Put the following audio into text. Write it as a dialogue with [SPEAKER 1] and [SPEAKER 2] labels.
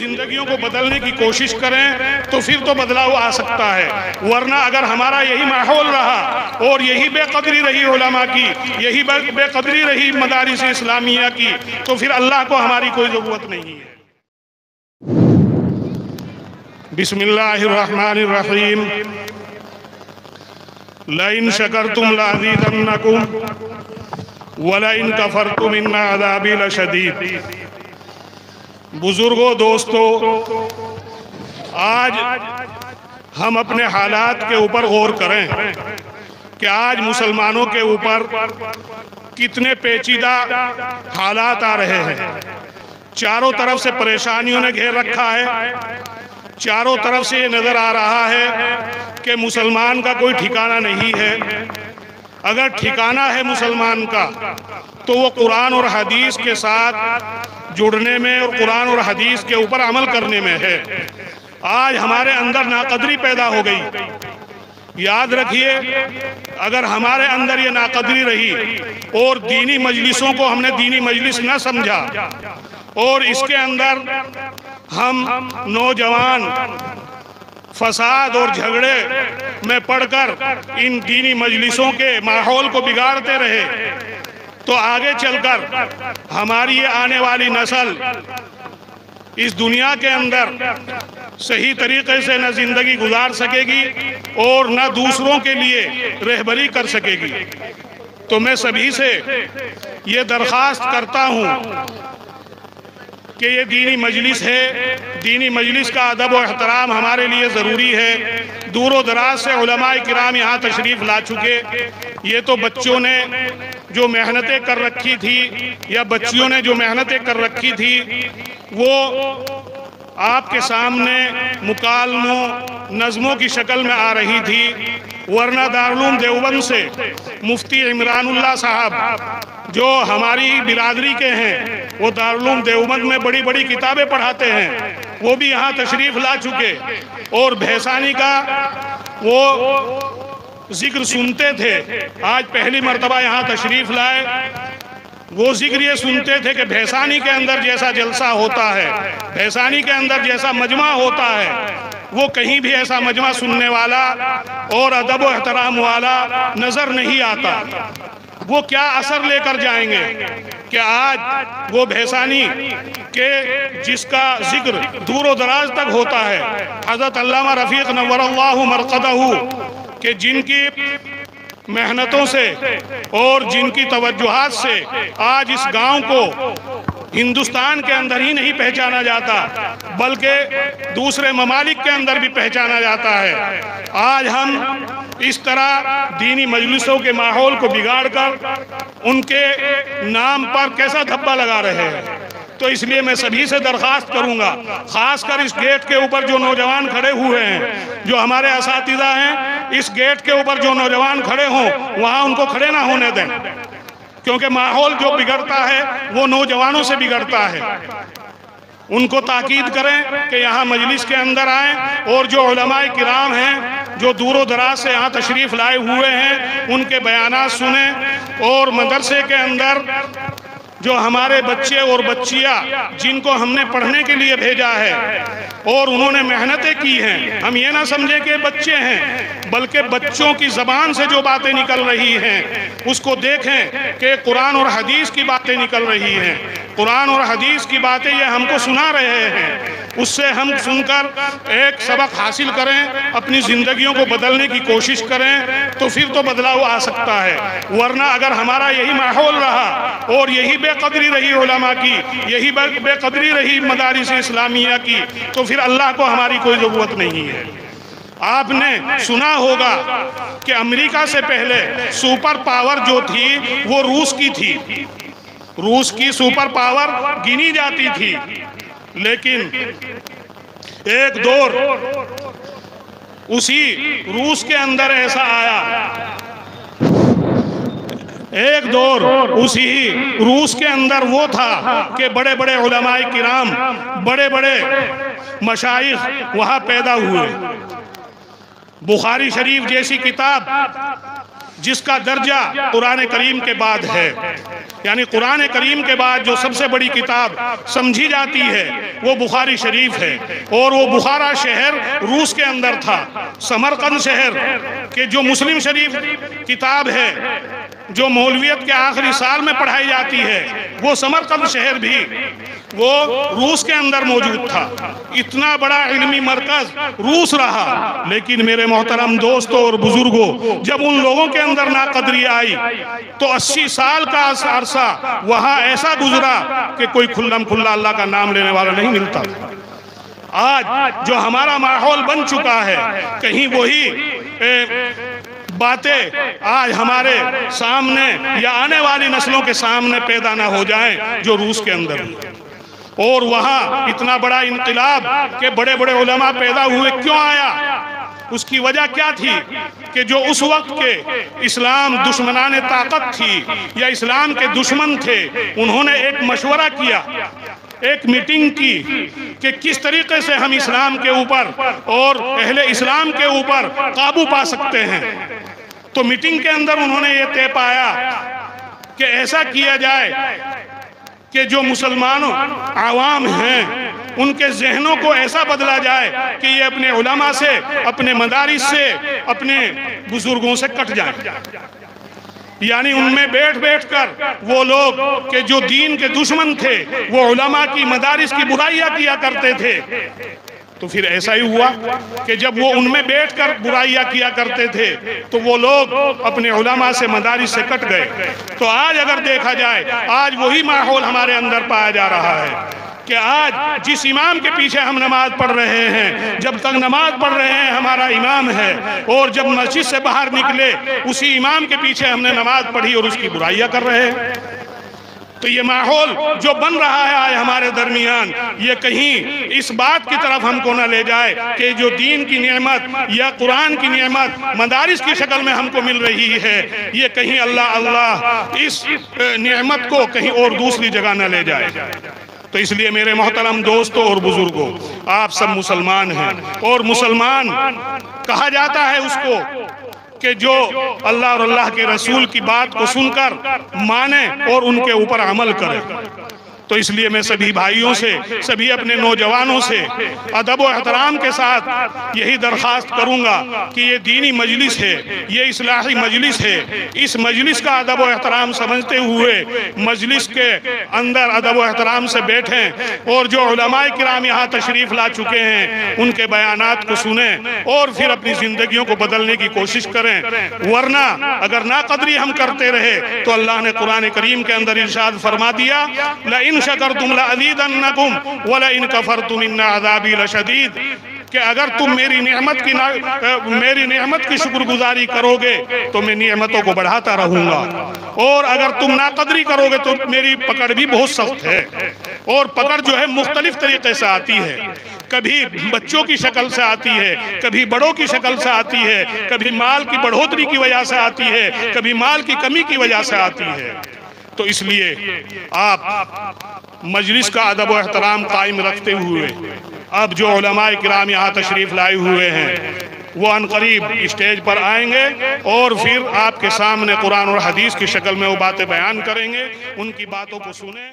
[SPEAKER 1] जिंदगियों को बदलने की कोशिश करें तो फिर तो बदलाव आ सकता है, वरना अगर हमारा यही माहौल रहा और यही बेकदरी रही उलमा की, यही बेकदरी रही मदारिस इस्लामिया की, तो फिर अल्लाह को हमारी कोई ज़रूरत नहीं है। बिस्मिल्लाहिर्रहमानिर्रहीम। लइन शकरतुम लअज़ीदन्नकुम वलइन कफरतुम इन्न अज़ाबी लशदीद। बुजुर्गों, दोस्तों, आज हम अपने हालात के ऊपर गौर करें कि आज मुसलमानों के ऊपर कितने पेचीदा हालात आ रहे हैं। चारों तरफ से परेशानियों ने घेर रखा है। चारों तरफ से ये नज़र आ रहा है कि मुसलमान का कोई ठिकाना नहीं है। अगर ठिकाना है मुसलमान का तो वो कुरान और हदीस के साथ जुड़ने में और कुरान और हदीस के ऊपर अमल करने में है। आज हमारे अंदर नाकदरी पैदा हो गई। याद रखिए, अगर हमारे अंदर ये नाकदरी रही और दीनी मजलिसों को हमने दीनी मजलिस न समझा और इसके अंदर हम नौजवान फसाद और झगड़े में पढ़कर इन दीनी मजलिसों के माहौल को बिगाड़ते रहे, तो आगे चलकर हमारी ये आने वाली नस्ल इस दुनिया के अंदर सही तरीके से न जिंदगी गुजार सकेगी और न दूसरों के लिए रहबरी कर सकेगी। तो मैं सभी से ये दरख्वास्त करता हूँ कि ये दीनी मजलिस है, दीनी मजलिस का अदब और एहतराम हमारे लिए ज़रूरी है। दूर दराज से उलमाए किराम यहाँ तशरीफ़ ला चुके। ये तो बच्चों ने जो मेहनतें कर रखी थी या बच्चियों ने जो मेहनतें कर रखी थी वो आपके सामने मुकालमों नज़मों की शक्ल में आ रही थी, वरना दारुल देवबंद से मुफ्ती इमरानुल्लाह साहब जो हमारी बिरादरी के हैं, वो दारुल देवबंद में बड़ी बड़ी किताबें पढ़ाते हैं, वो भी यहाँ तशरीफ़ ला चुके और भैसानी का वो जिक्र सुनते थे। आज पहली मर्तबा यहाँ तशरीफ़ लाए। वो जिक्र ये सुनते थे कि भैसानी के अंदर जैसा जलसा होता है, भैसानी के अंदर जैसा मजमा होता है, वो कहीं भी ऐसा मजमा सुनने वाला और अदब व एहतराम वाला नज़र नहीं आता। वो क्या असर लेकर जाएंगे कि आज वो भैसानी के जिसका जिक्र दूर दराज तक होता है, हज़रत अल्लामा रफ़ीक़ नव्वरल्लाहु मरक़दहू के जिनकी मेहनतों से और जिनकी तवज्जुहात से आज इस गांव को हिंदुस्तान के अंदर ही नहीं पहचाना जाता बल्कि दूसरे ममालिक के अंदर भी पहचाना जाता है। आज हम इस तरह दीनी मजलिसों के माहौल को बिगाड़कर उनके नाम पर कैसा धब्बा लगा रहे हैं। तो इसलिए मैं सभी से दरख्वास्त करूंगा, खासकर इस गेट के ऊपर जो नौजवान खड़े हुए हैं, जो हमारे असातिज़ा हैं, इस गेट के ऊपर जो नौजवान खड़े हों वहाँ उनको खड़े ना होने दें, क्योंकि माहौल जो बिगड़ता है वो नौजवानों से बिगड़ता है। उनको ताकीद करें कि यहाँ मजलिस के अंदर आएँ और जो उलमाए किराम हैं जो दूर दराज से यहाँ तशरीफ़ लाए हुए हैं उनके बयानात सुने और मदरसे के अंदर जो हमारे बच्चे और बच्चियाँ जिनको हमने पढ़ने के लिए भेजा है और उन्होंने मेहनतें की हैं, हम ये ना समझें कि बच्चे हैं, बल्कि बच्चों की ज़बान से जो बातें निकल रही हैं उसको देखें कि कुरान और हदीस की बातें निकल रही हैं। कुरान और हदीस की बातें ये हमको सुना रहे हैं, उससे हम सुनकर एक सबक हासिल करें, अपनी ज़िंदगियों को बदलने की कोशिश करें, तो फिर तो बदलाव आ सकता है। वरना अगर हमारा यही माहौल रहा और यही बेकदरी रही उलमा की, यही बेकदरी रही मदारिस इस्लामिया की, तो फिर अल्लाह को हमारी कोई ज़रूरत नहीं है। आपने सुना होगा कि अमेरिका से पहले सुपर पावर जो थी वो रूस की थी। रूस की सुपर पावर गिनी जाती थी, लेकिन एक दौर उसी रूस के अंदर ऐसा आया, एक दौर उसी रूस के अंदर वो था कि बड़े बड़े उलमाए किराम, बड़े बड़े मशाइख वहाँ पैदा हुए। बुखारी शरीफ जैसी किताब जिसका दर्जा कुरान करीम के बाद है, यानी कुरान करीम के बाद जो सबसे बड़ी किताब समझी जाती है वो बुखारी शरीफ है। और वो बुखारा शहर रूस के अंदर था। समरकंद शहर के जो मुस्लिम शरीफ किताब है जो मौलवियत के आखिरी साल में पढ़ाई जाती है, वो समरकंद शहर भी वो रूस के अंदर मौजूद था। इतना बड़ा इल्मी मरकज रूस रहा। लेकिन मेरे मोहतरम दोस्तों और बुजुर्गों, जब उन लोगों के अंदर नाकदरी आई तो 80 साल का अरसा वहां ऐसा गुजरा कि कोई खुल्लम खुल्ला अल्लाह का नाम लेने वाला नहीं मिलता। आज जो हमारा माहौल बन चुका है, कहीं वही बातें आज हमारे सामने या आने वाली नस्लों के सामने पैदा ना हो जाएं जो रूस के अंदर है। और वहाँ इतना बड़ा इनकलाब के बड़े बड़े उलमा पैदा हुए, क्यों आया? उसकी वजह क्या थी कि जो उस वक्त के इस्लाम दुश्मनाने ताकत थी या इस्लाम के दुश्मन थे, उन्होंने एक मशवरा किया, एक मीटिंग की कि किस तरीके से हम इस्लाम के ऊपर और अहले इस्लाम के ऊपर काबू पा सकते हैं। तो मीटिंग के अंदर उन्होंने ये तय पाया कि ऐसा किया जाए कि जो मुसलमानों आवाम हैं उनके जहनों को ऐसा बदला जाए कि ये अपने उलमा से, अपने मदारिस से, अपने बुजुर्गों से कट जाए। यानी उनमें बैठ बैठ कर वो लोग के जो दीन के दुश्मन थे वो उलमा की मदारिस की बुराइयां किया करते थे। तो फिर ऐसा ही हुआ कि जब वो उनमें बैठकर बुराइयां किया करते थे तो वो लोग अपने उलमा से, मदारिस से कट गए। तो आज अगर देखा जाए, आज वही माहौल हमारे अंदर पाया जा रहा है कि आज जिस इमाम के पीछे हम नमाज पढ़ रहे हैं, जब तक नमाज पढ़ रहे हैं हमारा इमाम है, और जब मस्जिद से बाहर निकले उसी इमाम के पीछे हमने नमाज पढ़ी और उसकी बुराइयां कर रहे हैं। तो ये माहौल जो बन रहा है आज हमारे दरमियान, ये कहीं इस बात की तरफ हमको न ले जाए कि जो दीन की नेमत या कुरान की नेमत मदारिस की शक्ल में हमको मिल रही है, ये कहीं अल्लाह अल्लाह इस नेमत को कहीं और दूसरी जगह न ले जाए। तो इसलिए मेरे मोहतरम दोस्तों और बुजुर्गों, आप सब मुसलमान हैं और मुसलमान कहा जाता है उसको कि जो अल्लाह और अल्लाह के रसूल की बात को सुनकर माने और उनके ऊपर अमल करे। तो इसलिए मैं सभी भाइयों से, सभी अपने नौजवानों से अदब और एहतराम के साथ यही दरख्वास्त करूंगा कि ये दीनी मजलिस है, ये इस्लाही मजलिस है। इस मजलिस का अदब और एहतराम समझते हुए मजलिस के अंदर अदब और एहतराम से बैठें और जो उलमाए किराम यहाँ तशरीफ़ ला चुके हैं उनके बयानात को सुने और फिर अपनी ज़िंदगियों को बदलने की कोशिश करें। वरना अगर नाकदरी हम करते रहे तो अल्लाह ने कुरान करीम के अंदर इरशाद फरमा दिया, इन शकरतुम लअज़ीदन्नकुम वला इन कफरतुम इन्न अज़ाबी लशदीद, कि अगर तुम मेरी नेमत की शुक्रगुजारी करोगे तो मैं नेमतों को बढ़ाता रहूंगा, और अगर तुम नाकदरी करोगे तो मेरी पकड़ भी बहुत सख्त है। और पकड़ जो है मुख्तलिफ तरीके से आती है, कभी बच्चों की शक्ल से आती है, कभी बड़ों की शक्ल से आती है, कभी माल की बढ़ोतरी की वजह से आती है, कभी माल की कमी की वजह से आती है। तो इसलिए आप मजलिस का अदब व एहतराम कायम रखते हुए अब जो उलमाए किराम यहाँ तशरीफ़ लाए हुए हैं वो अनकरीब स्टेज पर आएंगे और फिर आपके सामने कुरान और हदीस की शक्ल में वो बातें बयान करेंगे, उनकी बातों को सुने।